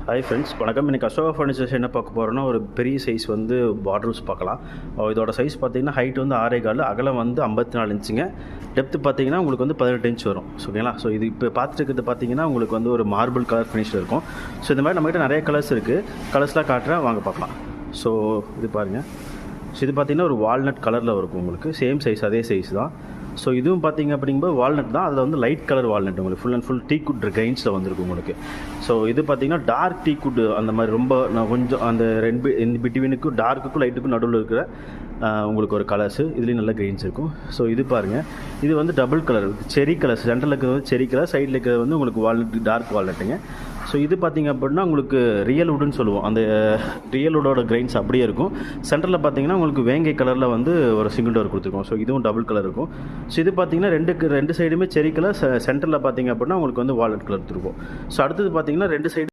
Hi friends, வணக்கம். இன்றைக்கி Ashoka furnitures என்ன பார்க்க போகிறோன்னா, ஒரு பெரிய சைஸ் வந்து பார்டர்ஸ் பார்க்கலாம். இதோட சைஸ் பார்த்தீங்கன்னா ஹைட் வந்து 6.25, அகலம் வந்து 54 இன்ச்சுங்க. டெப்த்து பார்த்தீங்கன்னா உங்களுக்கு வந்து 18 இன்ச் வரும். ஓகேங்களா? ஸோ இது இப்போ பார்த்துட்டு இருக்கிறது பார்த்தீங்கன்னா உங்களுக்கு வந்து ஒரு மார்பிள் கலர் ஃபினிஷில் இருக்கும். ஸோ இந்த மாதிரி நம்மகிட்ட நிறைய கலர்ஸ் இருக்குது. கலர்ஸ்லாம் காட்டுறேன், வாங்க பார்க்கலாம். ஸோ இது பாருங்கள். ஸோ இது பார்த்தீங்கன்னா ஒரு வால்நட் கலரில் இருக்கும் உங்களுக்கு. சேம் சைஸ், அதே சைஸ் தான். ஸோ இதுவும் பார்த்தீங்க அப்படிங்கும்போது வால்நட் தான். அதில் வந்து லைட் கலர் வால்நட் உங்களுக்கு ஃபுல் அண்ட் ஃபுல் டீக்குட் கிரைன்ஸில் வந்துருக்கும் உங்களுக்கு. ஸோ இது பார்த்தீங்கன்னா டார்க் டீக்குட், அந்த மாதிரி ரொம்ப நான் கொஞ்சம் அந்த பிட்வீனுக்கும் டார்க்குக்கும் லைட்டுக்கும் நடுவில் இருக்கிற உங்களுக்கு ஒரு கலர்ஸு. இதுலேயும் நல்ல கிரெயின்ஸ் இருக்கும். ஸோ இது பாருங்கள், இது வந்து டபுள் கலர் செரி கலர். சென்டரில் இருக்கிறது வந்து செரி கலர், சைடில் இருக்கிறது வந்து உங்களுக்கு வால்நட், டார்க் வால்நட்டுங்க. ஸோ இது பார்த்திங்க அப்படின்னா உங்களுக்கு ரியல் வுட்னு சொல்லுவோம். அந்த ரியல் வுட்டோட கிரைன்ஸ் அப்படியே இருக்கும். சென்டரில் பார்த்தீங்கன்னா உங்களுக்கு வேங்கை கலரில் வந்து ஒரு சிங்கிள் டோர் கொடுத்துருக்கோம். ஸோ இதுவும் டபுள் கலர் இருக்கும். ஸோ இது பார்த்தீங்கன்னா ரெண்டு சைடுமே செரி கலர், சென்டரில் பார்த்தீங்க அப்படின்னா உங்களுக்கு வந்து வால்நட் கலர் கொடுத்துருக்கோம். ஸோ அடுத்தது பார்த்தீங்கன்னா ரெண்டு சைடு